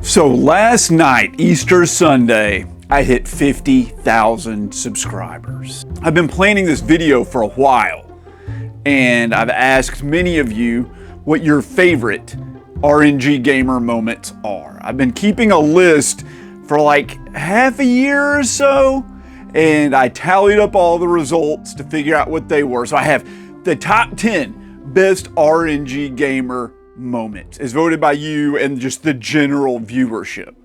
So last night, Easter Sunday, I hit 50,000 subscribers. I've been planning this video for a while, and I've asked many of you what your favorite RNG gamer moments are. I've been keeping a list for like half a year or so, and I tallied up all the results to figure out what they were. So I have the top 10 best RNG gamer moments as voted by you and just the general viewership.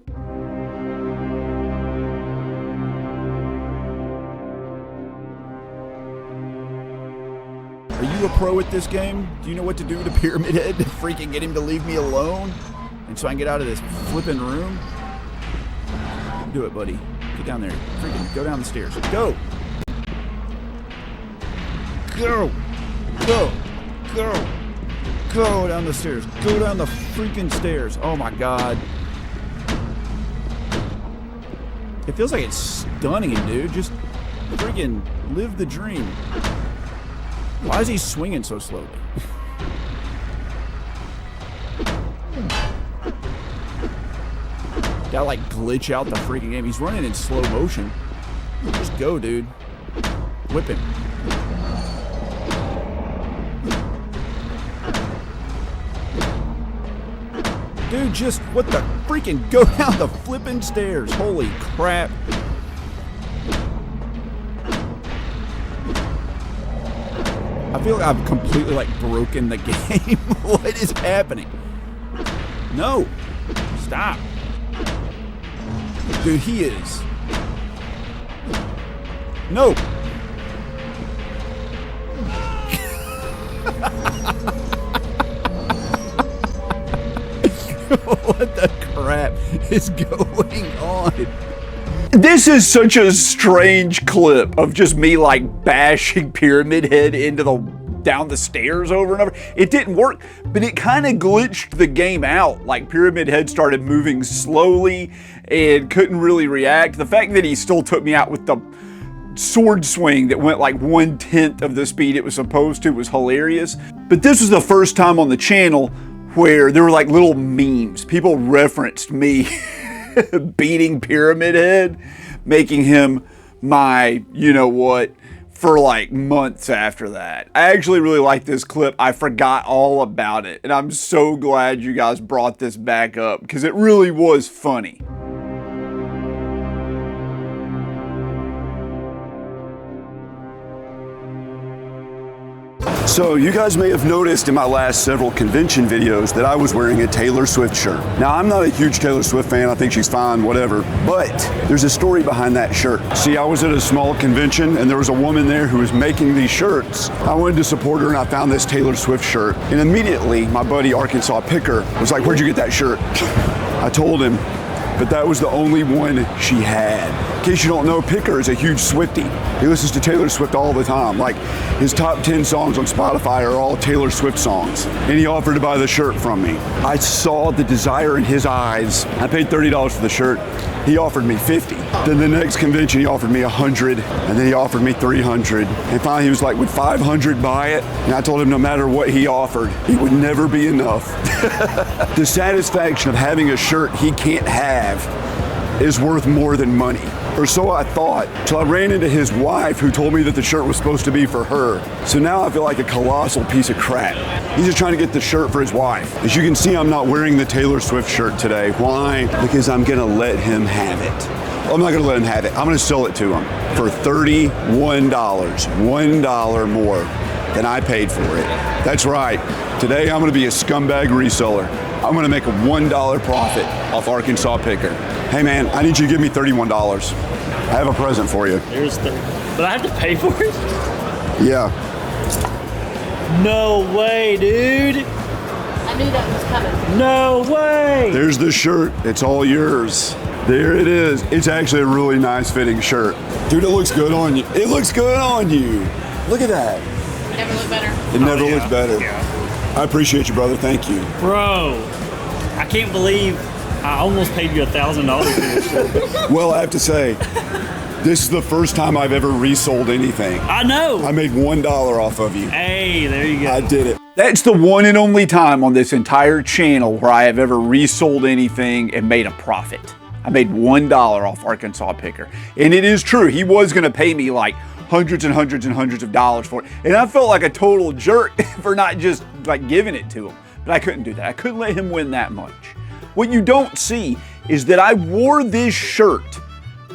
Are you a pro at this game? Do you know what to do to Pyramid Head to freaking get him to leave me alone? And so I can get out of this flipping room? Do it, buddy. Get down there. Freaking go down the stairs. Go! Go! Go! Go! Go down the stairs. Go down the freaking stairs. Oh my god. It feels like it's stunning him, dude. Just freaking live the dream. Why is he swinging so slowly? Gotta like glitch out the freaking game. He's running in slow motion. Just go, dude. Whip him. Dude, just what the freaking go down the flipping stairs. Holy crap. I feel like I've completely like broken the game. What is happening? No. Stop. Dude, he is. No. What the crap is going on? This is such a strange clip of just me like bashing Pyramid Head into down the stairs over and over. It didn't work, but it kind of glitched the game out. Like Pyramid Head started moving slowly and couldn't really react. The fact that he still took me out with the sword swing that went like 1/10 of the speed it was supposed to was hilarious. But this was the first time on the channel where there were like little memes. People referenced me beating Pyramid Head, making him my you know what for like months after that. I actually really like this clip. I forgot all about it, and I'm so glad you guys brought this back up because it really was funny. So you guys may have noticed in my last several convention videos that I was wearing a Taylor Swift shirt. Now I'm not a huge Taylor Swift fan, I think she's fine, whatever, but there's a story behind that shirt. See, I was at a small convention and there was a woman there who was making these shirts. I wanted to support her and I found this Taylor Swift shirt. And immediately my buddy Arkansas Picker was like, "Where'd you get that shirt?" I told him, but that was the only one she had. In case you don't know, Picker is a huge Swiftie. He listens to Taylor Swift all the time. Like, his top 10 songs on Spotify are all Taylor Swift songs. And he offered to buy the shirt from me. I saw the desire in his eyes. I paid $30 for the shirt. He offered me $50. Then the next convention, he offered me $100, and then he offered me $300. And finally, he was like, "Would $500 buy it?" And I told him no matter what he offered, it would never be enough. The satisfaction of having a shirt he can't have is worth more than money. Or so I thought, till I ran into his wife who told me that the shirt was supposed to be for her. So now I feel like a colossal piece of crap. He's just trying to get the shirt for his wife. As you can see, I'm not wearing the Taylor Swift shirt today. Why? Because I'm gonna let him have it. I'm not gonna let him have it. I'm gonna sell it to him for $31, $1 more than I paid for it. That's right. Today I'm gonna be a scumbag reseller. I'm gonna make a $1 profit off Arkansas Picker. Hey man, I need you to give me $31. I have a present for you. There's but I have to pay for it? Yeah. No way, dude. I knew that was coming. No way. There's the shirt. It's all yours. There it is. It's actually a really nice fitting shirt. Dude, it looks good on you. It looks good on you. Look at that. Never looked better. It never looked better. Yeah. I appreciate you, brother. Thank you. Bro, I can't believe I almost paid you $1,000 for this shirt. Well, I have to say, This is the first time I've ever resold anything. I know. I made $1 off of you. Hey, there you go. I did it. That's the one and only time on this entire channel where I have ever resold anything and made a profit. I made $1 off Arkansas Picker. And it is true, he was gonna pay me like hundreds and hundreds and hundreds of dollars for it. And I felt like a total jerk for not just like giving it to him. But I couldn't do that. I couldn't let him win that much. What you don't see is that I wore this shirt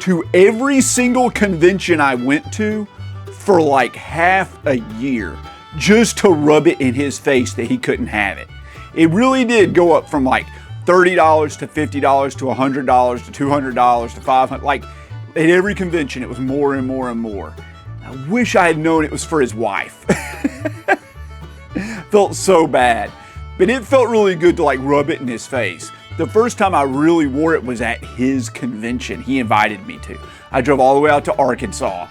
to every single convention I went to for like half a year, just to rub it in his face that he couldn't have it. It really did go up from like $30 to $50 to $100 to $200 to $500. Like at every convention, it was more and more and more. I wish I had known it was for his wife. Felt so bad, but it felt really good to like rub it in his face. The first time I really wore it was at his convention he invited me to. I drove all the way out to Arkansas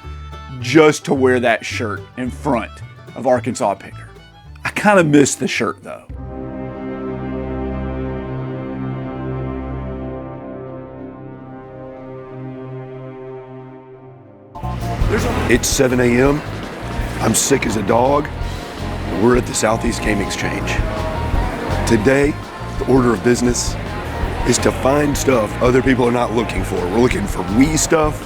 just to wear that shirt in front of Arkansas Picker. I kind of miss the shirt though. It's 7 a.m. I'm sick as a dog. We're at the Southeast Game Exchange. Today, the order of business is to find stuff other people are not looking for. We're looking for Wii stuff,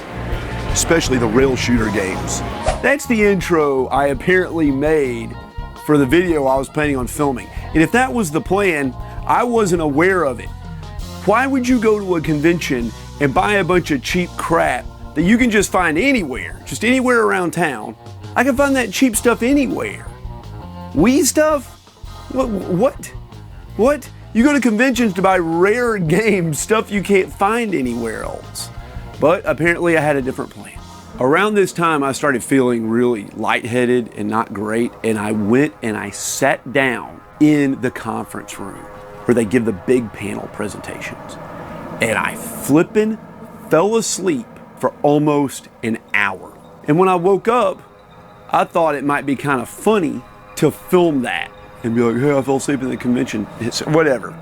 especially the rail shooter games. That's the intro I apparently made for the video I was planning on filming. And if that was the plan, I wasn't aware of it. Why would you go to a convention and buy a bunch of cheap crap that you can just find anywhere, just anywhere around town? I can find that cheap stuff anywhere. Wii stuff? What? You go to conventions to buy rare games, stuff you can't find anywhere else. But apparently I had a different plan. Around this time, I started feeling really lightheaded and not great, and I went and I sat down in the conference room where they give the big panel presentations. And I flippin' fell asleep for almost an hour. And when I woke up, I thought it might be kind of funny to film that and be like, hey, I fell asleep in the convention. It's whatever.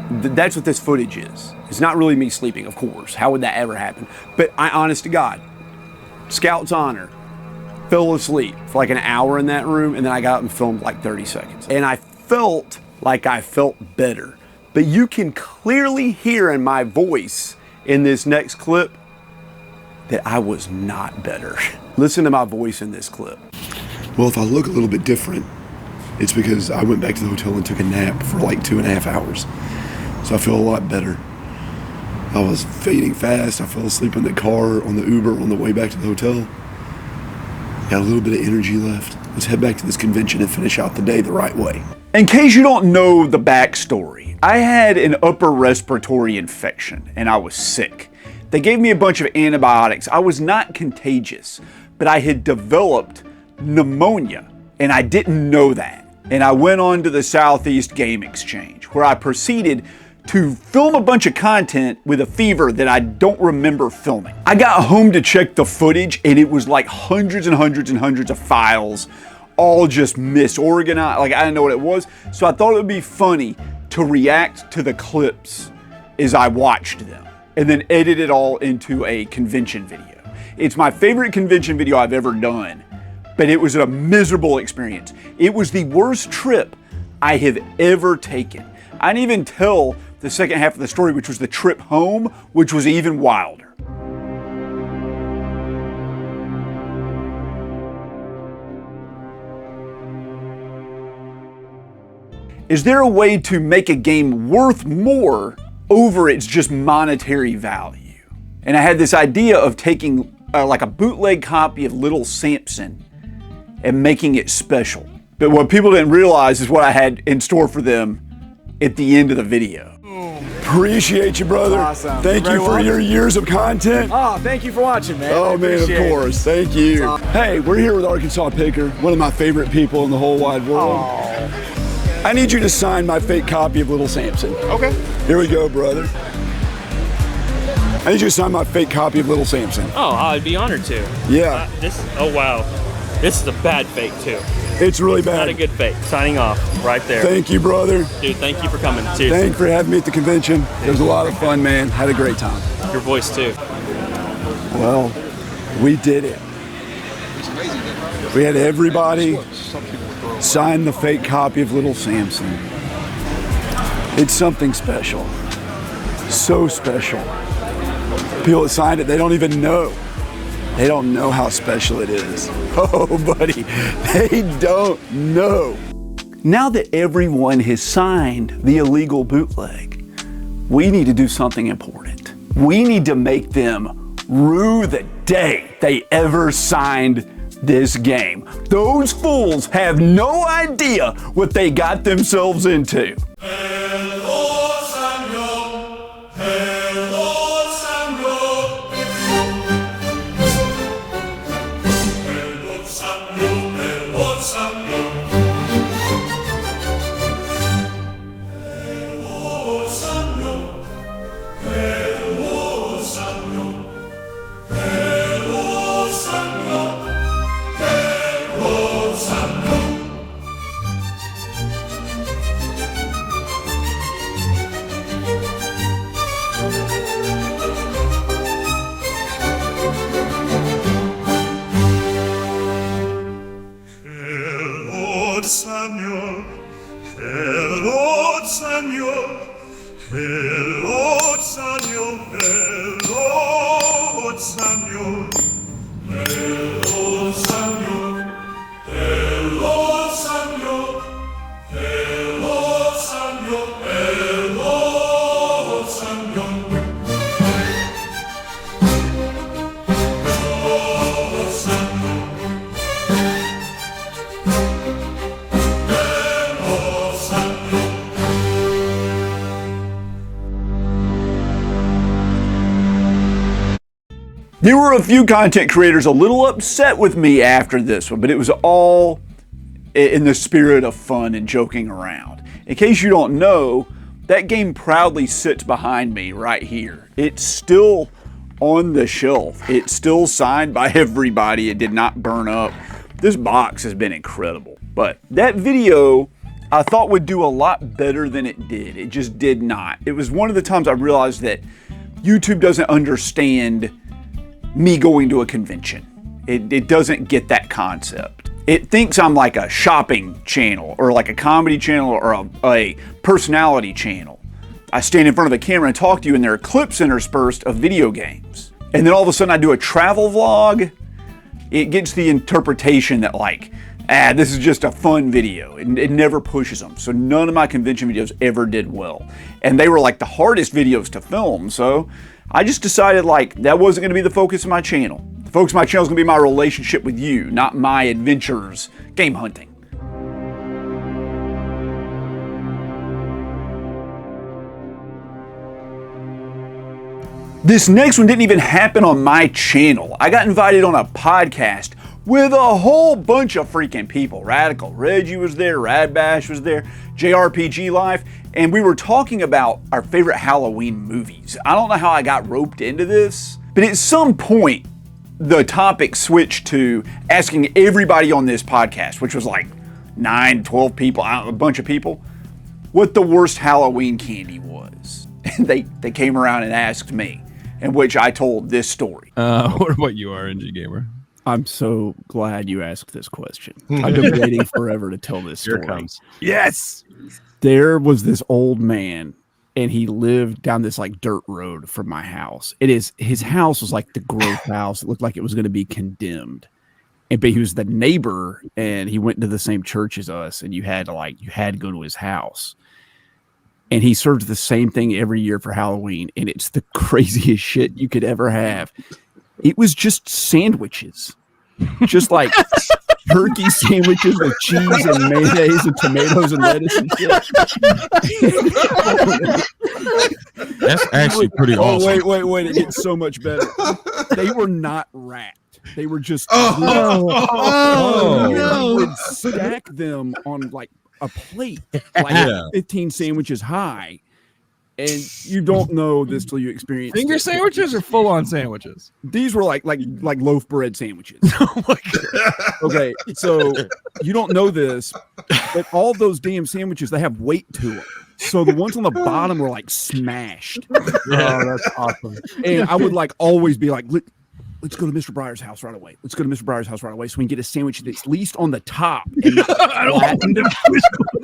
That's what this footage is. It's not really me sleeping, of course. How would that ever happen? But I, honest to God, Scout's honor, fell asleep for like an hour in that room, and then I got up and filmed like 30 seconds. And I felt like I felt better. But you can clearly hear in my voice in this next clip that I was not better. Listen to my voice in this clip. Well, if I look a little bit different, it's because I went back to the hotel and took a nap for like 2.5 hours. So I feel a lot better. I was fading fast. I fell asleep in the car on the Uber on the way back to the hotel. Got a little bit of energy left. Let's head back to this convention and finish out the day the right way. In case you don't know the backstory, I had an upper respiratory infection and I was sick. They gave me a bunch of antibiotics. I was not contagious, but I had developed pneumonia and I didn't know that. And I went on to the Southeast Game Exchange where I proceeded to film a bunch of content with a fever that I don't remember filming. I got home to check the footage and it was like hundreds and hundreds and hundreds of files, all just misorganized. Like I didn't know what it was. So I thought it would be funny to react to the clips as I watched them and then edit it all into a convention video. It's my favorite convention video I've ever done, but it was a miserable experience. It was the worst trip I have ever taken. I didn't even tell the second half of the story, which was the trip home, which was even wilder. Is there a way to make a game worth more over its just monetary value? And I had this idea of taking like a bootleg copy of Little Samson and making it special. But what people didn't realize is what I had in store for them at the end of the video. Appreciate you, brother. Awesome. Thank you for your years of content. Oh, thank you for watching, man. Oh, man, of course. Thank you. Hey, we're here with Arkansas Picker, one of my favorite people in the whole wide world. Oh. I need you to sign my fake copy of Little Samson. Okay. Here we go, brother. I need you to sign my fake copy of Little Samson. Oh, I'd be honored to. Yeah. Oh wow. This is a bad fake too. It's really bad. Not a good fake. Signing off right there. Thank you, brother. Dude, thank you for coming. Seriously. Thanks for having me at the convention. It was a lot of fun, man. Had a great time. Your voice too. Well, We did it. We had everybody sign the fake copy of Little Samson. It's something special. So special. People that signed it, they don't even know. They don't know how special it is. Oh, buddy, they don't know. Now that everyone has signed the illegal bootleg, we need to do something important. We need to make them rue the day they ever signed this game. Those fools have no idea what they got themselves into. Samuel, hello Samuel, hello Samuel, hello Samuel, hello Samuel, hello Samuel, hello Samuel, hello Samuel. There were a few content creators a little upset with me after this one, but it was all in the spirit of fun and joking around. In case you don't know, that game proudly sits behind me right here. It's still on the shelf. It's still signed by everybody. It did not burn up. This box has been incredible. But that video I thought would do a lot better than it did. It just did not. It was one of the times I realized that YouTube doesn't understand me going to a convention. It doesn't get that concept. It thinks I'm like a shopping channel or like a comedy channel or a personality channel. I stand in front of a camera and talk to you and there are clips interspersed of video games. And then all of a sudden I do a travel vlog. It gets the interpretation that like, this is just a fun video. It never pushes them. So none of my convention videos ever did well. And they were like the hardest videos to film. So I just decided like that wasn't going to be the focus of my channel. The focus of my channel is going to be my relationship with you, not my adventures game hunting. This next one didn't even happen on my channel. I got invited on a podcast with a whole bunch of freaking people. Radical Reggie was there, Rad Bash was there, JRPG Life, and we were talking about our favorite Halloween movies. I don't know how I got roped into this, but at some point, the topic switched to asking everybody on this podcast, which was like 9, 12 people, a bunch of people, what the worst Halloween candy was. And they came around and asked me, in which I told this story. What about you, RNG Gamer? I'm so glad you asked this question. I've been waiting forever to tell this story. Here it comes. Yes! There was this old man, and he lived down this like dirt road from my house. His house was like the growth house. It looked like it was going to be condemned. But he was the neighbor, and he went to the same church as us, and you had to go to his house. And he served the same thing every year for Halloween, and it's the craziest shit you could ever have. It was just sandwiches, just like turkey sandwiches with cheese and mayonnaise and tomatoes and lettuce and shit. That's actually pretty awesome. Wait! It gets so much better. They were not wrapped. They were just no. You would stack them on like a plate, like 15 sandwiches high, and you don't know this till you experience Finger it. sandwiches or full-on sandwiches? These were like loaf bread sandwiches. Oh my God. Okay, so you don't know this, but all those damn sandwiches, they have weight to them. So the ones on the bottom were like smashed. Oh, that's awesome. And I would like always be like, let's go to Mr. Breyer's house right away. Let's go to Mr. Breyer's house right away so we can get a sandwich that's at least on the top. And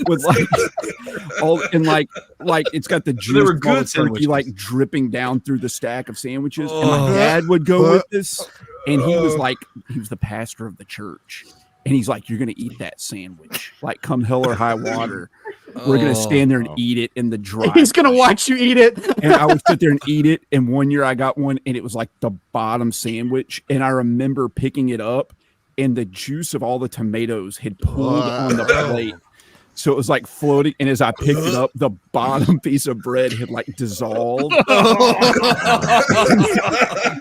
with like it's got the juice were of all good the turkey sandwiches. like dripping down through the stack of sandwiches. And my dad would go with us, and he was the pastor of the church. And he's like, you're going to eat that sandwich. Like, come hell or high water. We're going to stand there and eat it in the dry. He's going to watch you eat it. And I would sit there and eat it. And one year I got one, and it was like the bottom sandwich. And I remember picking it up, and the juice of all the tomatoes had pulled on the plate. So it was like floating. And as I picked it up, the bottom piece of bread had like dissolved.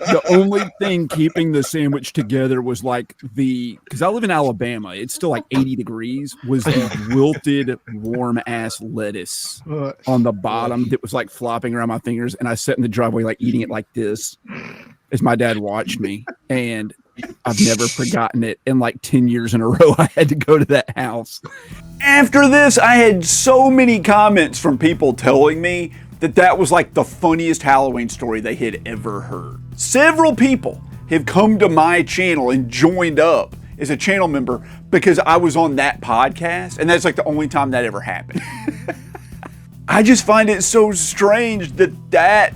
The only thing keeping the sandwich together was like because I live in Alabama, it's still like 80 degrees, was the wilted, warm ass lettuce on the bottom that was like flopping around my fingers. And I sat in the driveway, like eating it like this as my dad watched me. And I've never forgotten it. And like 10 years in a row, I had to go to that house. After this, I had so many comments from people telling me that was like the funniest Halloween story they had ever heard. Several people have come to my channel and joined up as a channel member because I was on that podcast, and that's like the only time that ever happened. I just find it so strange that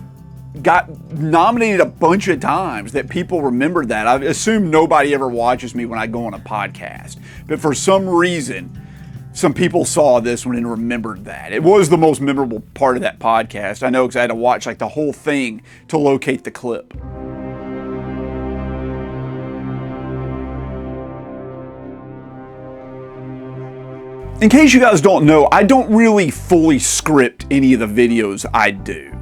got nominated a bunch of times, that people remember that. I assume nobody ever watches me when I go on a podcast, but for some reason, some people saw this one and remembered that. It was the most memorable part of that podcast. I know, because I had to watch like the whole thing to locate the clip. In case you guys don't know, I don't really fully script any of the videos I do.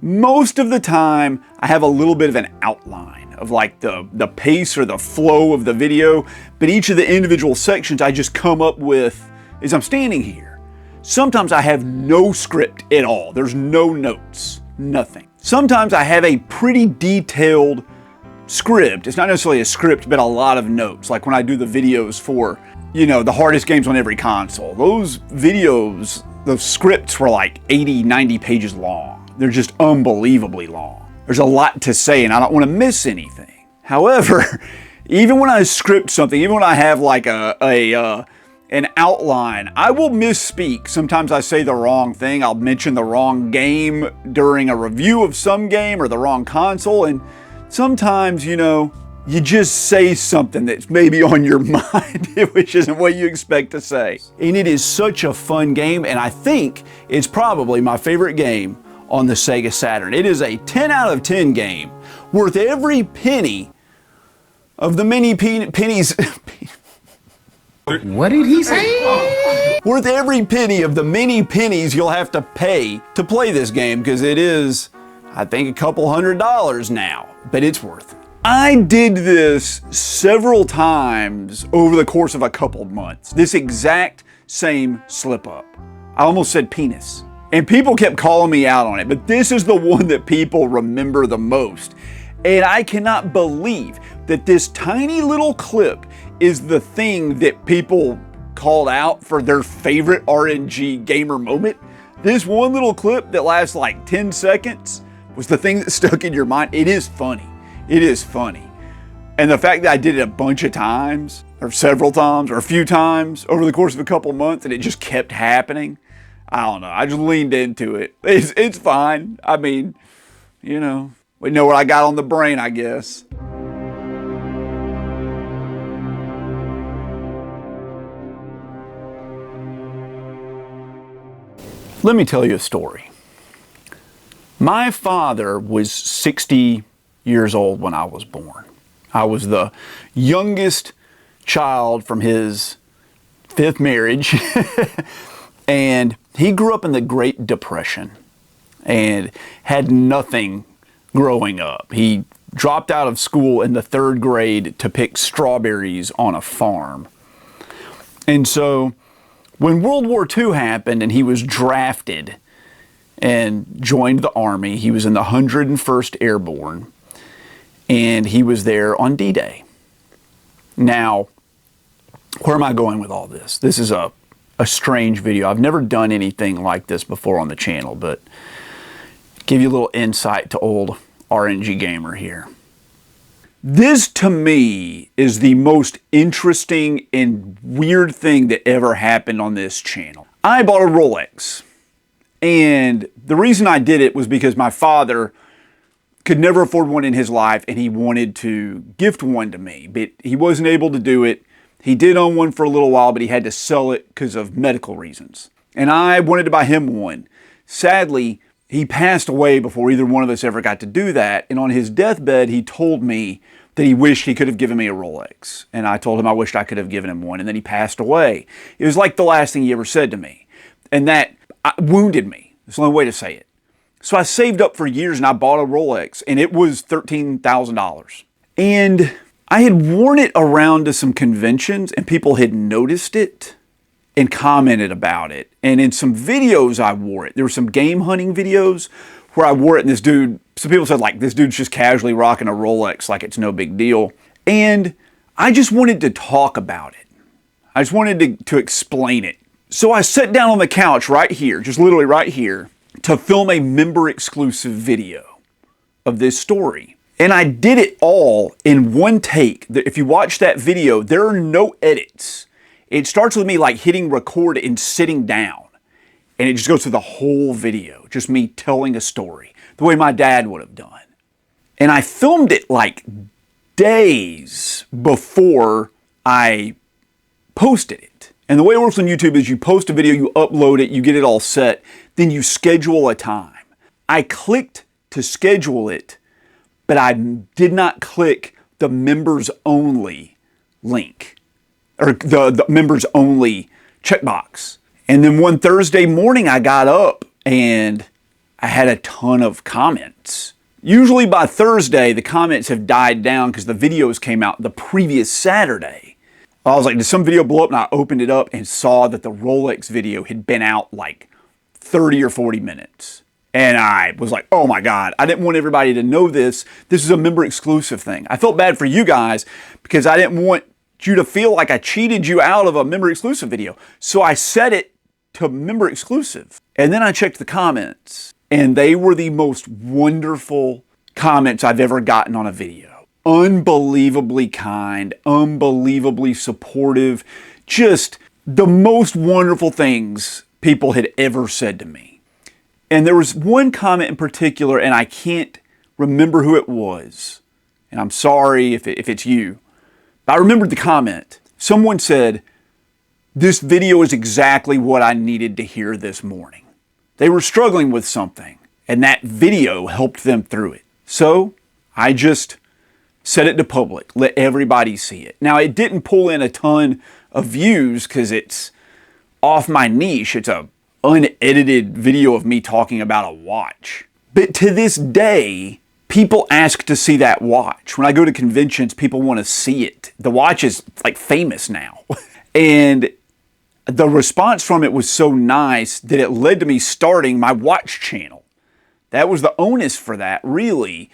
Most of the time, I have a little bit of an outline of like the pace or the flow of the video, but each of the individual sections I just come up with as I'm standing here. Sometimes I have no script at all. There's no notes, nothing. Sometimes I have a pretty detailed script. It's not necessarily a script, but a lot of notes. Like when I do the videos for, the hardest games on every console. Those videos, the scripts were like 80, 90 pages long. They're just unbelievably long. There's a lot to say and I don't want to miss anything. However, even when I script something, even when I have like an outline, I will misspeak. Sometimes I say the wrong thing. I'll mention the wrong game during a review of some game or the wrong console. And sometimes, you just say something that's maybe on your mind, which isn't what you expect to say. And it is such a fun game. And I think it's probably my favorite game on the Sega Saturn. It is a 10 out of 10 game, worth every penny of the many pennies. What did he say? Worth every penny of the many pennies you'll have to pay to play this game, because it is, I think, a couple $100 now, but it's worth it. I did this several times over the course of a couple months. This exact same slip up. I almost said penis. And people kept calling me out on it, but this is the one that people remember the most. And I cannot believe that this tiny little clip is the thing that people called out for their favorite RNG gamer moment. This one little clip that lasts like 10 seconds was the thing that stuck in your mind. It is funny. It is funny. And the fact that I did it a bunch of times, or several times, or a few times over the course of a couple months, and it just kept happening, I don't know. I just leaned into it. It's fine. I mean, we know what I got on the brain, I guess. Let me tell you a story. My father was 60 years old when I was born. I was the youngest child from his 5th marriage. And he grew up in the Great Depression and had nothing growing up. He dropped out of school in the 3rd grade to pick strawberries on a farm. And so when World War II happened and he was drafted and joined the Army, he was in the 101st Airborne, and he was there on D-Day. Now, where am I going with all this? This is a strange video. I've never done anything like this before on the channel, but give you a little insight to old RNG Gamer here. This to me is the most interesting and weird thing that ever happened on this channel. I bought a Rolex, and the reason I did it was because my father could never afford one in his life, and he wanted to gift one to me, but he wasn't able to do it. He did own one for a little while, but he had to sell it because of medical reasons. And I wanted to buy him one. Sadly, he passed away before either one of us ever got to do that. And on his deathbed, he told me that he wished he could have given me a Rolex. And I told him I wished I could have given him one. And then he passed away. It was like the last thing he ever said to me. And that wounded me. That's the only way to say it. So I saved up for years and I bought a Rolex. And it was $13,000. And I had worn it around to some conventions and people had noticed it and commented about it. And in some videos I wore it. There were some game hunting videos where I wore it and this dude, some people said like, this dude's just casually rocking a Rolex like it's no big deal. And I just wanted to talk about it. I just wanted to explain it. So I sat down on the couch right here, just literally right here, to film a member exclusive video of this story. And I did it all in one take. If you watch that video, there are no edits. It starts with me like hitting record and sitting down. And it just goes through the whole video. Just me telling a story. The way my dad would have done. And I filmed it like days before I posted it. And the way it works on YouTube is you post a video, you upload it, you get it all set, then you schedule a time. I clicked to schedule it, but I did not click the members only link. Or the members only checkbox. And then one Thursday morning I got up and I had a ton of comments. Usually by Thursday the comments have died down because the videos came out the previous Saturday. I was like, did some video blow up? And I opened it up and saw that the Rolex video had been out like 30 or 40 minutes. And I was like, oh my God, I didn't want everybody to know this. This is a member exclusive thing. I felt bad for you guys because I didn't want you to feel like I cheated you out of a member exclusive video. So I set it to member exclusive. And then I checked the comments and they were the most wonderful comments I've ever gotten on a video. Unbelievably kind, unbelievably supportive, just the most wonderful things people had ever said to me. And there was one comment in particular, and I can't remember who it was. And I'm sorry if it's you. I remembered the comment. Someone said, this video is exactly what I needed to hear this morning. They were struggling with something, and that video helped them through it. So I just set it to public, let everybody see it. Now, it didn't pull in a ton of views because it's off my niche. It's a unedited video of me talking about a watch. But to this day, people ask to see that watch. When I go to conventions, people want to see it. The watch is like famous now. And the response from it was so nice that it led to me starting my watch channel. That was the onus for that, really.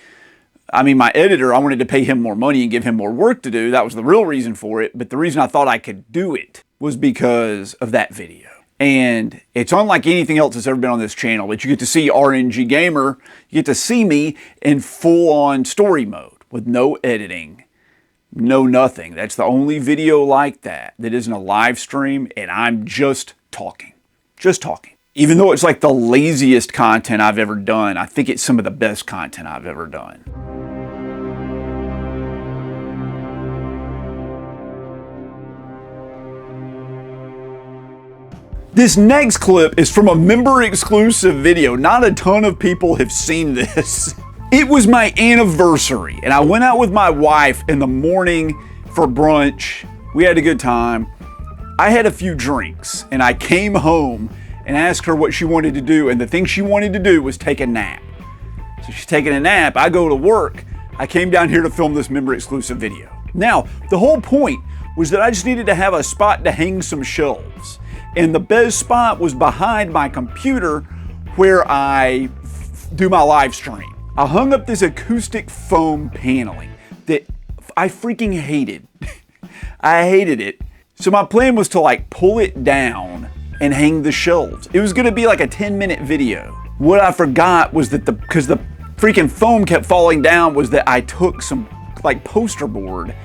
I mean, my editor, I wanted to pay him more money and give him more work to do. That was the real reason for it. But the reason I thought I could do it was because of that video. And it's unlike anything else that's ever been on this channel. But you get to see RNG Gamer. You get to see me in full-on story mode with no editing, no nothing. That's the only video like that isn't a live stream, and I'm just talking. Just talking. Even though it's like the laziest content I've ever done, I think it's some of the best content I've ever done. This next clip is from a member exclusive video. Not a ton of people have seen this. It was my anniversary and I went out with my wife in the morning for brunch. We had a good time. I had a few drinks and I came home and asked her what she wanted to do, and the thing she wanted to do was take a nap. So she's taking a nap, I go to work. I came down here to film this member exclusive video. Now, the whole point was that I just needed to have a spot to hang some shelves. And the best spot was behind my computer where I do my live stream. I hung up this acoustic foam paneling that I freaking hated. I hated it. So my plan was to like pull it down and hang the shelves. It was gonna be like a 10-minute video. What I forgot was that because the freaking foam kept falling down, was that I took some like poster board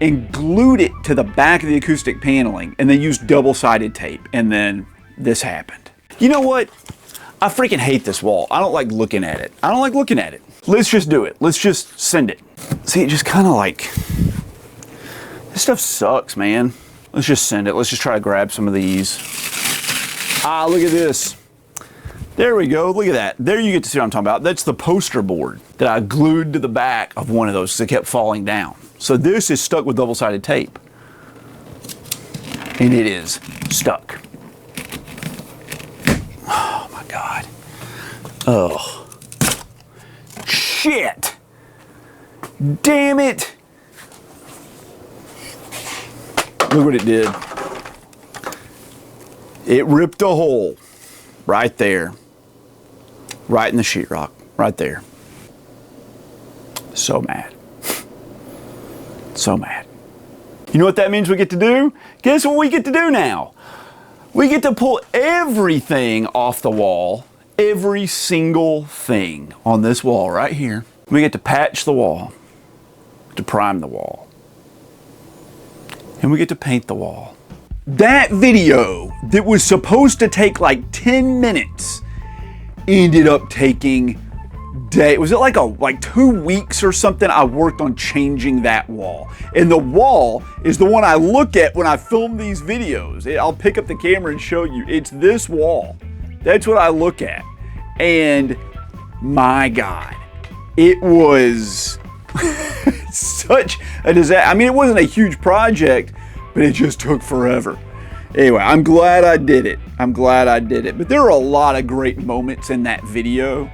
and glued it to the back of the acoustic paneling and then used double-sided tape. And then this happened. You know what? I freaking hate this wall. I don't like looking at it. I don't like looking at it. Let's just do it. Let's just send it. See, it just kind of like, this stuff sucks, man. Let's just send it. Let's just try to grab some of these. Ah, look at this. There we go. Look at that. There you get to see what I'm talking about. That's the poster board that I glued to the back of one of those because it kept falling down. So this is stuck with double-sided tape. And it is stuck. Oh my God. Oh. Shit. Damn it. Look what it did. It ripped a hole right there. Right in the sheetrock. Right there. So mad. So mad. You know what that means we get to do? Guess what we get to do now? We get to pull everything off the wall. Every single thing on this wall right here. We get to patch the wall. To prime the wall. And we get to paint the wall. That video that was supposed to take like 10 minutes ended up taking days. Was it like 2 weeks or something? I worked on changing that wall. And the wall is the one I look at when I film these videos. I'll pick up the camera and show you. It's this wall. That's what I look at. And my God, it was such a disaster. I mean, it wasn't a huge project, but it just took forever. Anyway, I'm glad I did it. I'm glad I did it. But there are a lot of great moments in that video,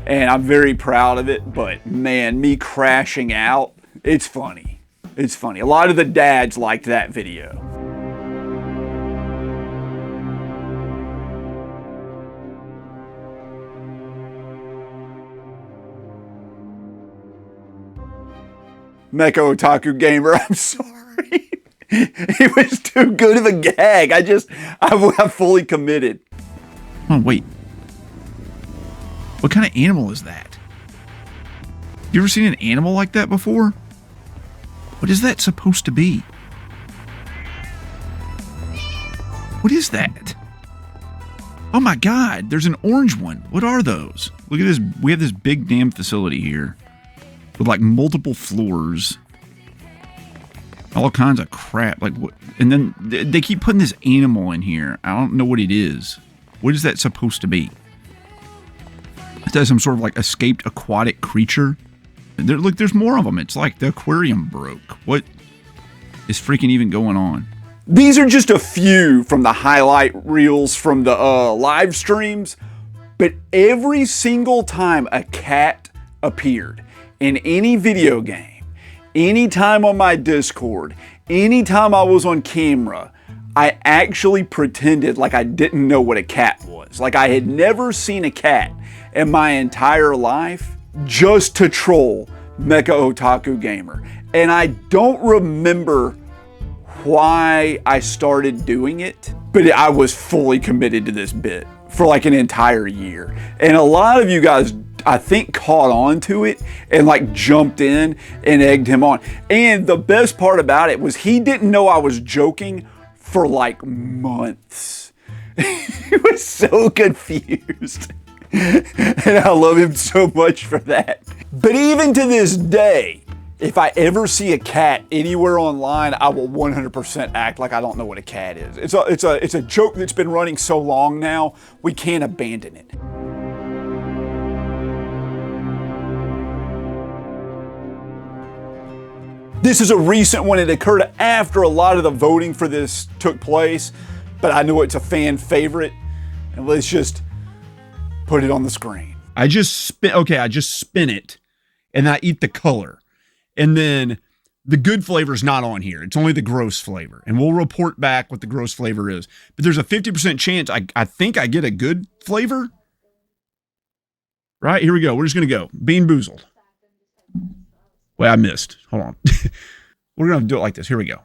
and I'm very proud of it. But man, me crashing out, it's funny. It's funny. A lot of the dads liked that video. Mecha Otaku Gamer, I'm sorry. It was too good of a gag. I'm fully committed. Oh, wait. What kind of animal is that? You ever seen an animal like that before? What is that supposed to be? What is that? Oh my God, there's an orange one. What are those? Look at this. We have this big damn facility here with like multiple floors. All kinds of crap. Like what? And then they keep putting this animal in here. I don't know what it is. What is that supposed to be? Is that some sort of like escaped aquatic creature? Look, there's more of them. It's like the aquarium broke. What is freaking even going on? These are just a few from the highlight reels from the live streams, but every single time a cat appeared in any video game, anytime on my Discord, anytime I was on camera, I actually pretended like I didn't know what a cat was. Like I had never seen a cat in my entire life, just to troll Mecha Otaku Gamer. And I don't remember why I started doing it, but I was fully committed to this bit for like an entire year. And a lot of you guys, I think, caught on to it and like jumped in and egged him on. And the best part about it was he didn't know I was joking for like months. He was so confused. And I love him so much for that. But even to this day, if I ever see a cat anywhere online, I will 100% act like I don't know what a cat is. It's a joke that's been running so long now, we can't abandon it. This is a recent one. It occurred after a lot of the voting for this took place, but I know it's a fan favorite. And let's just put it on the screen. I just spin it and I eat the color. And then the good flavor is not on here. It's only the gross flavor. And we'll report back what the gross flavor is. But there's a 50% chance I think I get a good flavor. Right, here we go. We're just going to go. Bean Boozled. Wait, I missed. Hold on. We're going to do it like this. Here we go.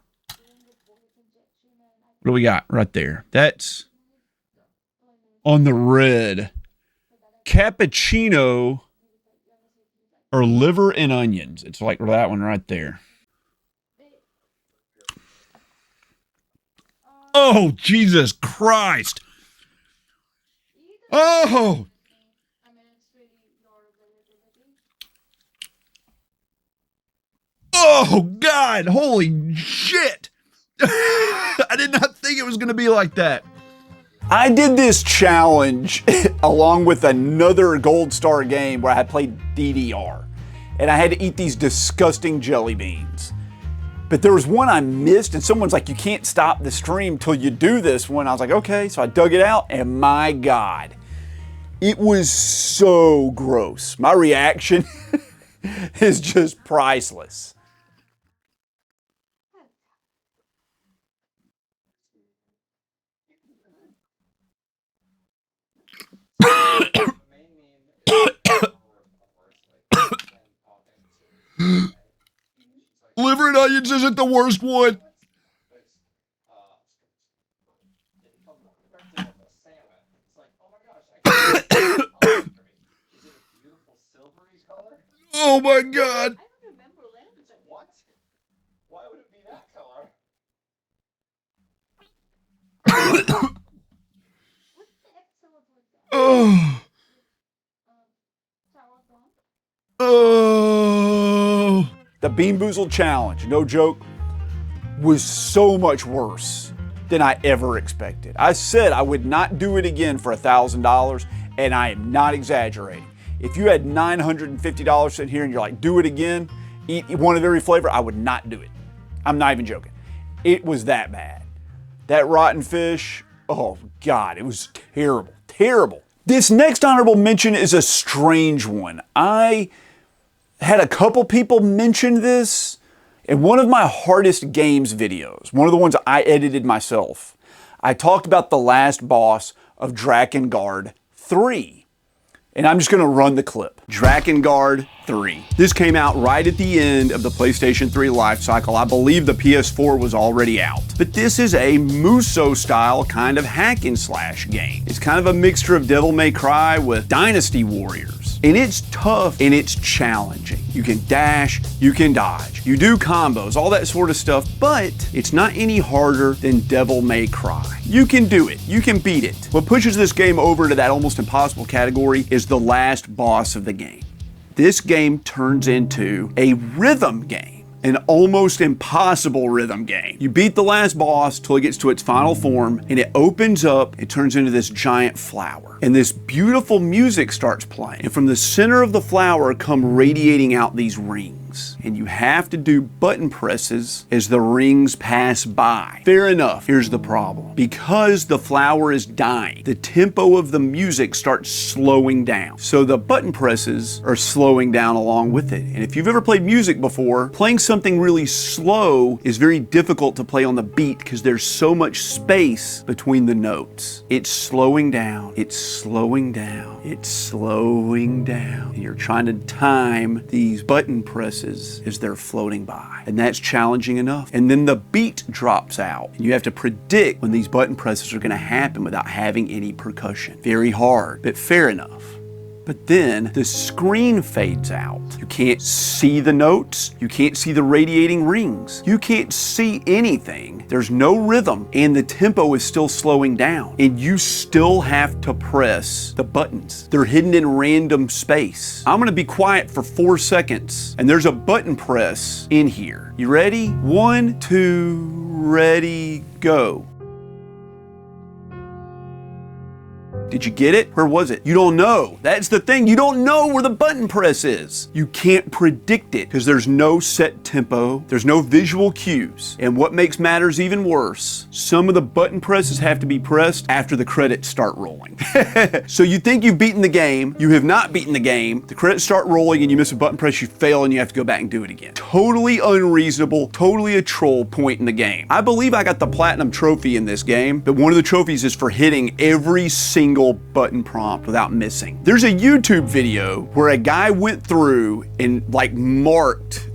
What do we got right there? That's on the red. Cappuccino or liver and onions. It's like that one right there. Oh, Jesus Christ. Oh. Oh, God. Holy shit. I did not think it was going to be like that. I did this challenge along with another Gold Star game where I had played DDR. And I had to eat these disgusting jelly beans. But there was one I missed, and someone's like, you can't stop the stream till you do this one. I was like, okay. So I dug it out, and my God, it was so gross. My reaction is just priceless. Liver and onions isn't the worst one. Oh my God. What? Why would it be that color? Oh. Oh. The Bean Boozled challenge, no joke, was so much worse than I ever expected. I said I would not do it again for $1,000, and I am not exaggerating. If you had $950 sitting here and you're like, do it again, eat one of every flavor, I would not do it. I'm not even joking. It was that bad. That rotten fish, oh God, it was terrible, terrible. This next honorable mention is a strange one. I had a couple people mention this in one of my hardest games videos, one of the ones I edited myself. I talked about the last boss of Drakengard 3. And I'm just gonna run the clip. Drakengard 3. This came out right at the end of the PlayStation 3 life cycle. I believe the PS4 was already out. But this is a Muso style kind of hack and slash game. It's kind of a mixture of Devil May Cry with Dynasty Warriors. And it's tough and it's challenging. You can dash, you can dodge, you do combos, all that sort of stuff, but it's not any harder than Devil May Cry. You can do it, you can beat it. What pushes this game over to that almost impossible category is the last boss of the game. This game turns into a rhythm game. An almost impossible rhythm game. You beat the last boss till it gets to its final form, and it opens up, it turns into this giant flower. And this beautiful music starts playing. And from the center of the flower come radiating out these rings. And you have to do button presses as the rings pass by. Fair enough, here's the problem. Because the flower is dying, the tempo of the music starts slowing down. So the button presses are slowing down along with it. And if you've ever played music before, playing something really slow is very difficult to play on the beat because there's so much space between the notes. It's slowing down, it's slowing down, it's slowing down. And you're trying to time these button presses as they're floating by. And that's challenging enough. And then the beat drops out. And you have to predict when these button presses are gonna happen without having any percussion. Very hard, but fair enough. But then the screen fades out. You can't see the notes. You can't see the radiating rings. You can't see anything. There's no rhythm, and the tempo is still slowing down. And you still have to press the buttons. They're hidden in random space. I'm gonna be quiet for 4 seconds, and there's a button press in here. You ready? 1, 2, ready, go. Did you get it? Where was it? You don't know. That's the thing. You don't know where the button press is. You can't predict it because there's no set tempo. There's no visual cues. And what makes matters even worse, some of the button presses have to be pressed after the credits start rolling. So you think you've beaten the game. You have not beaten the game. The credits start rolling and you miss a button press, you fail and you have to go back and do it again. Totally unreasonable, totally a troll point in the game. I believe I got the platinum trophy in this game, but one of the trophies is for hitting every single single button prompt without missing. There's a YouTube video where a guy went through and like marked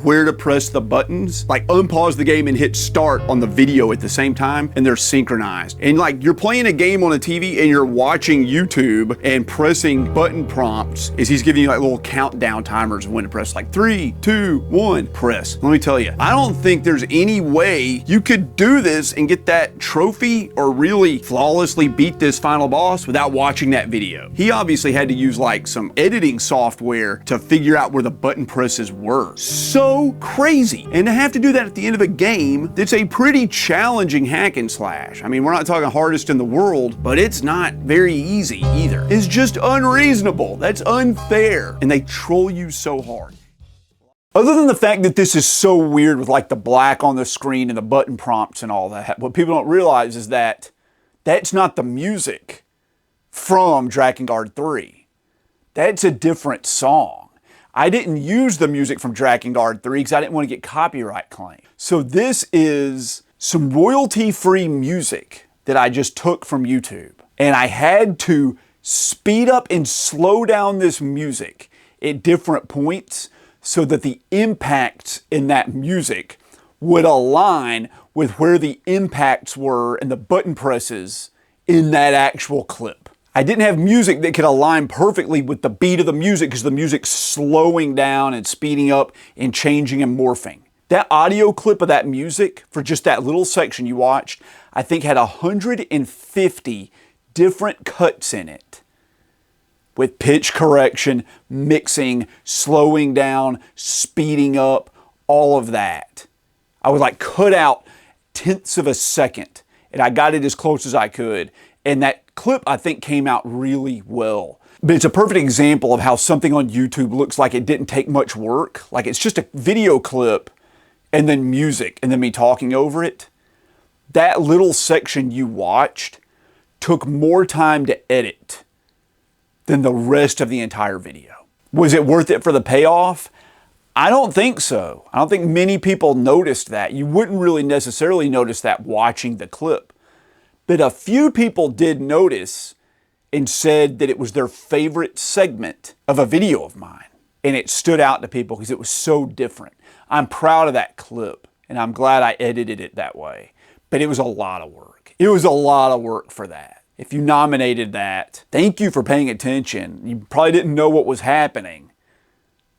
where to press the buttons, like unpause the game and hit start on the video at the same time, and they're synchronized. And like you're playing a game on a TV and you're watching YouTube and pressing button prompts as he's giving you like little countdown timers of when to press, like 3, 2, 1, press. Let me tell you, I don't think there's any way you could do this and get that trophy or really flawlessly beat this final boss without watching that video. He obviously had to use like some editing software to figure out where the button presses were. So crazy. And to have to do that at the end of a game that's a pretty challenging hack and slash. I mean, we're not talking hardest in the world, but it's not very easy either. It's just unreasonable. That's unfair. And they troll you so hard. Other than the fact that this is so weird with like the black on the screen and the button prompts and all that, what people don't realize is that that's not the music from Drakengard 3. That's a different song. I didn't use the music from Drakengard 3 because I didn't want to get copyright claim. So this is some royalty-free music that I just took from YouTube. And I had to speed up and slow down this music at different points so that the impacts in that music would align with where the impacts were and the button presses in that actual clip. I didn't have music that could align perfectly with the beat of the music because the music's slowing down and speeding up and changing and morphing. That audio clip of that music for just that little section you watched, I think had 150 different cuts in it, with pitch correction, mixing, slowing down, speeding up, all of that. I would like cut out tenths of a second, and I got it as close as I could. And that clip, I think, came out really well. But it's a perfect example of how something on YouTube looks like it didn't take much work. Like it's just a video clip and then music and then me talking over it. That little section you watched took more time to edit than the rest of the entire video. Was it worth it for the payoff? I don't think so. I don't think many people noticed that. You wouldn't really necessarily notice that watching the clip. But a few people did notice and said that it was their favorite segment of a video of mine. And it stood out to people because it was so different. I'm proud of that clip and I'm glad I edited it that way. But it was a lot of work. It was a lot of work for that. If you nominated that, thank you for paying attention. You probably didn't know what was happening,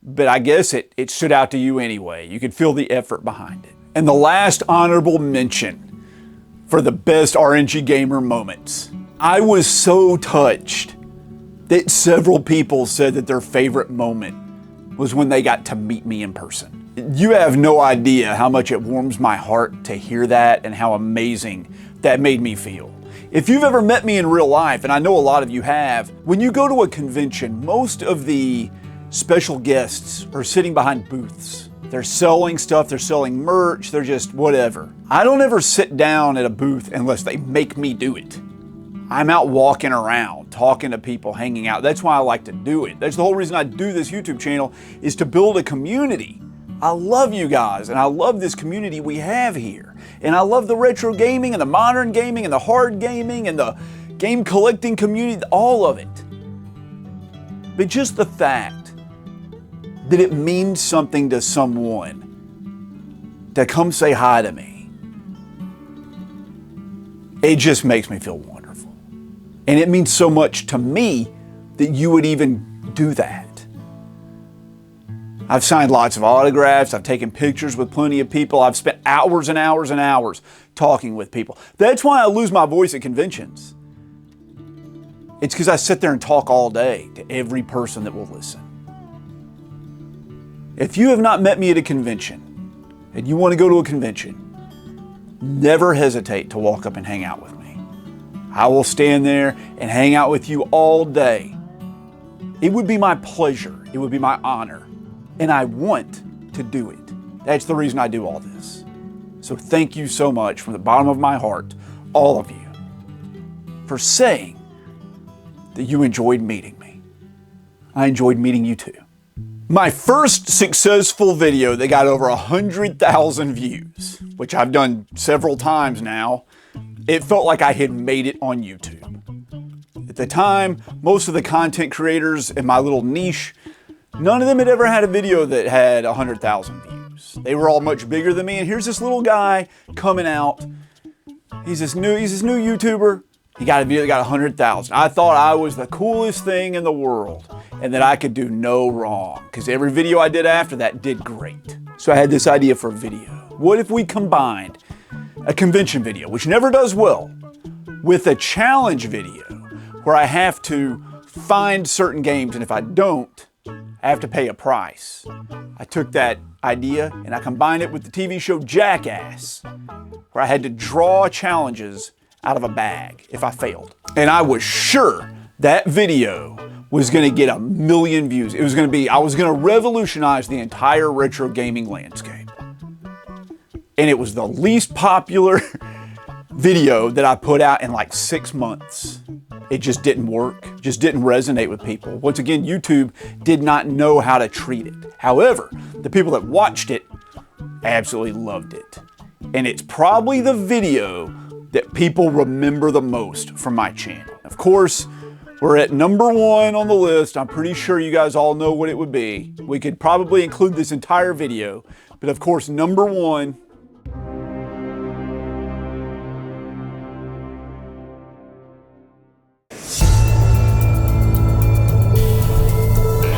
but I guess it stood out to you anyway. You could feel the effort behind it. And the last honorable mention for the best RNG gamer moments. I was so touched that several people said that their favorite moment was when they got to meet me in person. You have no idea how much it warms my heart to hear that and how amazing that made me feel. If you've ever met me in real life, and I know a lot of you have, when you go to a convention, most of the special guests are sitting behind booths. They're selling stuff, they're selling merch, they're just whatever. I don't ever sit down at a booth unless they make me do it. I'm out walking around, talking to people, hanging out. That's why I like to do it. That's the whole reason I do this YouTube channel, is to build a community. I love you guys, and I love this community we have here. And I love the retro gaming and the modern gaming and the hard gaming and the game collecting community, all of it. But just the fact that it means something to someone to come say hi to me, it just makes me feel wonderful. And it means so much to me that you would even do that. I've signed lots of autographs, I've taken pictures with plenty of people, I've spent hours and hours and hours talking with people. That's why I lose my voice at conventions. It's because I sit there and talk all day to every person that will listen. If you have not met me at a convention and you want to go to a convention, never hesitate to walk up and hang out with me. I will stand there and hang out with you all day. It would be my pleasure, it would be my honor. And I want to do it. That's the reason I do all this. So thank you so much from the bottom of my heart, all of you, for saying that you enjoyed meeting me. I enjoyed meeting you too. My first successful video that got over 100,000 views, which I've done several times now, it felt like I had made it on YouTube. At the time, most of the content creators in my little niche, none of them had ever had a video that had 100,000 views. They were all much bigger than me, and here's this little guy coming out. He's this new YouTuber. He got a video that got 100,000. I thought I was the coolest thing in the world and that I could do no wrong because every video I did after that did great. So I had this idea for a video. What if we combined a convention video, which never does well, with a challenge video where I have to find certain games, and if I don't, I have to pay a price. I took that idea and I combined it with the TV show Jackass, where I had to draw challenges out of a bag if I failed. And I was sure that video was gonna get 1 million views. It was gonna be, I was gonna revolutionize the entire retro gaming landscape. And it was the least popular video that I put out in like 6 months. It just didn't work, just didn't resonate with people. Once again, YouTube did not know how to treat it. However, the people that watched it absolutely loved it. And it's probably the video that people remember the most from my channel. Of course, we're at #1 on the list. I'm pretty sure you guys all know what it would be. We could probably include this entire video, but of course, #1.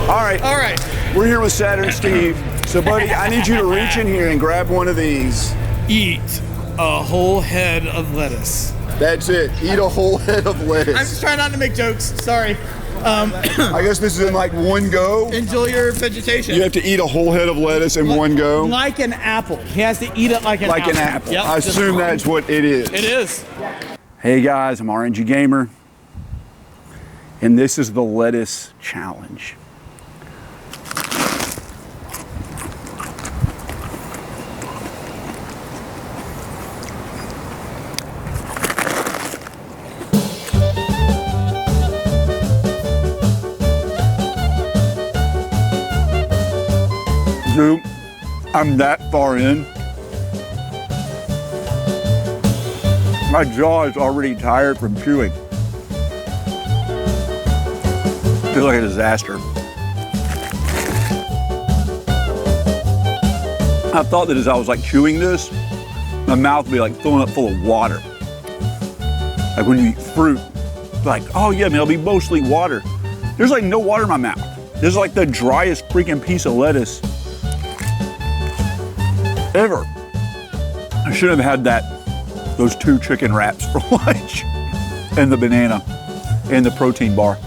All right. We're here with Saturn Steve. So, buddy, I need you to reach in here and grab one of these. Eat a whole head of lettuce. That's it. Eat a whole head of lettuce. I'm just trying not to make jokes. Sorry. I guess this is in like one go. Enjoy your vegetation. You have to eat a whole head of lettuce in one go. Like an apple. He has to eat it like an apple. Like an apple. Yep, I assume that's what it is. It is. Hey guys, I'm RNG Gamer, and this is the lettuce challenge. Dude, I'm that far in. My jaw is already tired from chewing. Feels like a disaster. I thought that as I was like chewing this, my mouth would be like filling up full of water. Like when you eat fruit, like, oh yeah, man, it'll be mostly water. There's like no water in my mouth. This is like the driest freaking piece of lettuce ever. I should have had those 2 chicken wraps for lunch and the banana and the protein bar.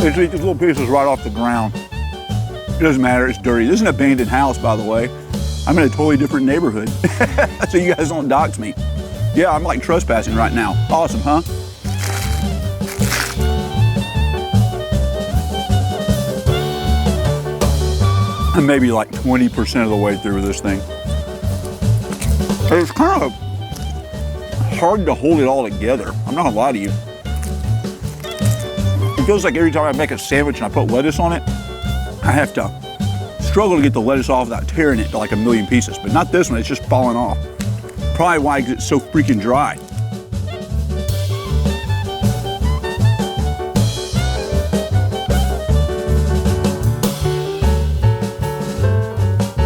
Let's eat these little pieces right off the ground. It doesn't matter, it's dirty. This is an abandoned house, by the way. I'm in a totally different neighborhood. So you guys don't dox me. Yeah, I'm like trespassing right now. Awesome, huh? I'm maybe like 20% of the way through this thing. It's kind of hard to hold it all together. I'm not gonna lie to you. It feels like every time I make a sandwich and I put lettuce on it, I have to struggle to get the lettuce off without tearing it to like 1 million pieces. But not this one, it's just falling off. Probably why it's so freaking dry.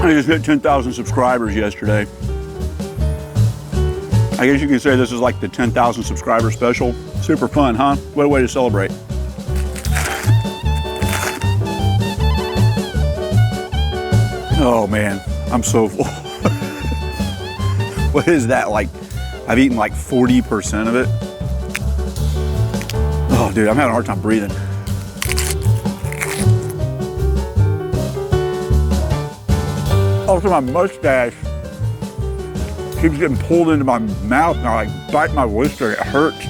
I just hit 10,000 subscribers yesterday. I guess you can say this is like the 10,000 subscriber special. Super fun, huh? What a way to celebrate. Oh man, I'm so full. What is that, like, I've eaten like 40% of it. Oh dude, I'm having a hard time breathing. Also, my mustache keeps getting pulled into my mouth and I like bite my whisker, it hurts.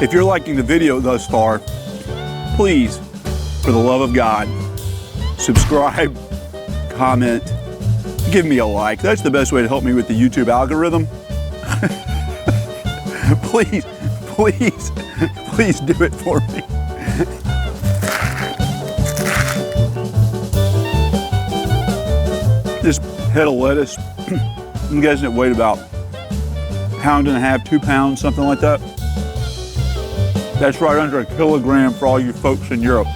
If you're liking the video thus far, please, for the love of God, subscribe, comment, give me a like. That's the best way to help me with the YouTube algorithm. Please, please, please do it for me. This head of lettuce, I'm guessing it weighed about pound and a half, 2 pounds, something like that. That's right under a kilogram for all you folks in Europe.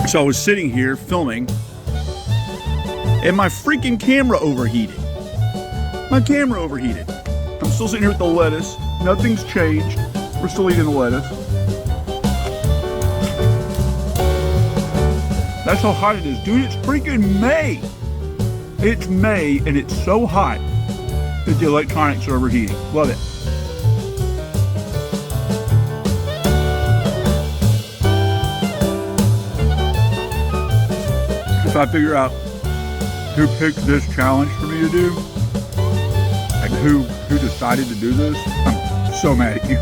So I was sitting here filming and my freaking camera overheated. My camera overheated. I'm still sitting here with the lettuce. Nothing's changed. We're still eating the lettuce. That's how hot it is. Dude, it's freaking May. It's May and it's so hot that the electronics are overheating. Love it. If I figure out who picked this challenge for me to do, like who decided to do this, I'm so mad at you.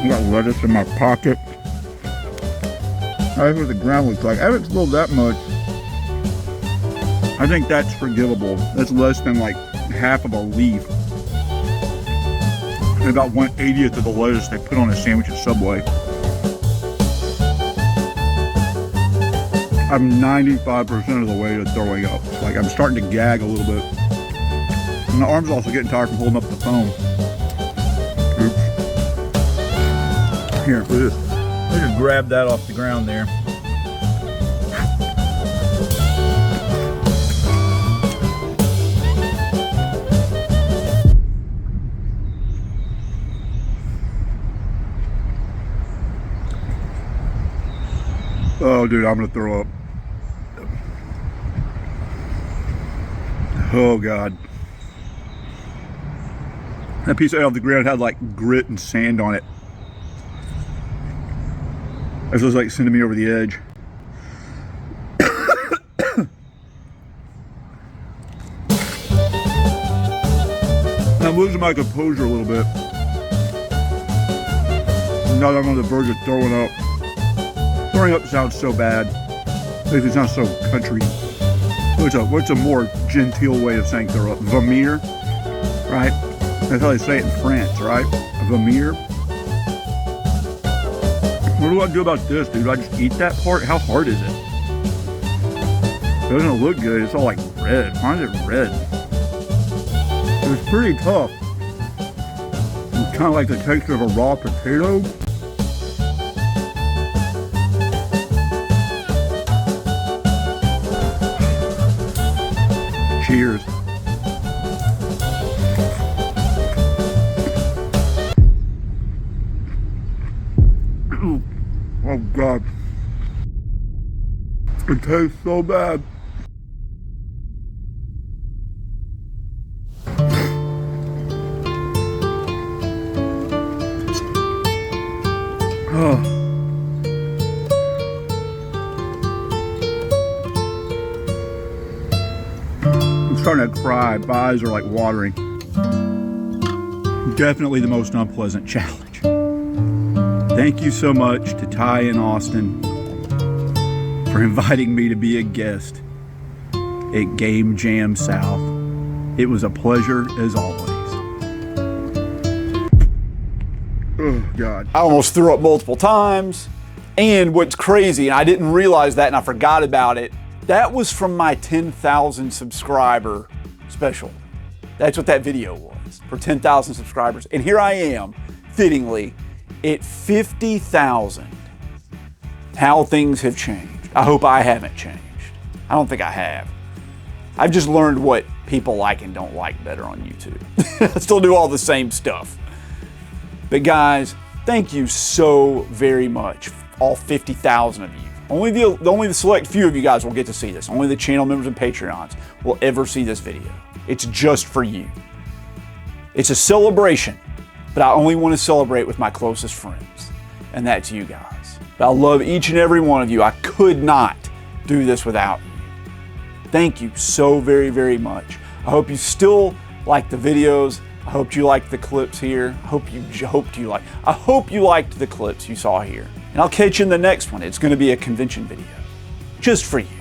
I got lettuce in my pocket. That's what the ground looks like. I haven't spilled that much. I think that's forgivable. That's less than like half of a leaf. And about 1/80th of the lettuce they put on a sandwich at Subway. I'm 95% of the way to throwing up. Like I'm starting to gag a little bit. And my arm's also getting tired from holding up the phone. Oops. Here, for this. I just grabbed that off the ground there. Oh, dude, I'm gonna throw up. Oh, God. That piece of the ground had like grit and sand on it. It was like sending me over the edge. I'm losing my composure a little bit. Now that I'm on the verge of throwing up. Throwing up sounds so bad. Makes it sound so country. What's a more genteel way of saying throw up? Vomir, right? That's how they say it in France, right? Vomir. What do I do about this, dude? Do I just eat that part? How hard is it? It doesn't look good. It's all like red. Why is it red? It's pretty tough. It's kind of like the texture of a raw potato. Cheers. Oh God. It tastes so bad. Oh. I'm starting to cry. My eyes are like watering. Definitely the most unpleasant challenge. Thank you so much to Ty and Austin for inviting me to be a guest at Game Jam South. It was a pleasure as always. Oh God. I almost threw up multiple times. And what's crazy, and I didn't realize that and I forgot about it, that was from my 10,000 subscriber special. That's what that video was, for 10,000 subscribers. And here I am, fittingly, at 50,000. How things have changed. I hope I haven't changed. I don't think I have. I've just learned what people like and don't like better on YouTube. I still do all the same stuff. But guys, thank you so very much, all 50,000 of you. Only the select few of you guys will get to see this. Only the channel members and Patreons will ever see this video. It's just for you. It's a celebration. But I only want to celebrate with my closest friends, and that's you guys. But I love each and every one of you. I could not do this without you. Thank you so very, very much. I hope you still like the videos. I hoped you liked the clips here. I hope you liked the clips you saw here. And I'll catch you in the next one. It's going to be a convention video just for you.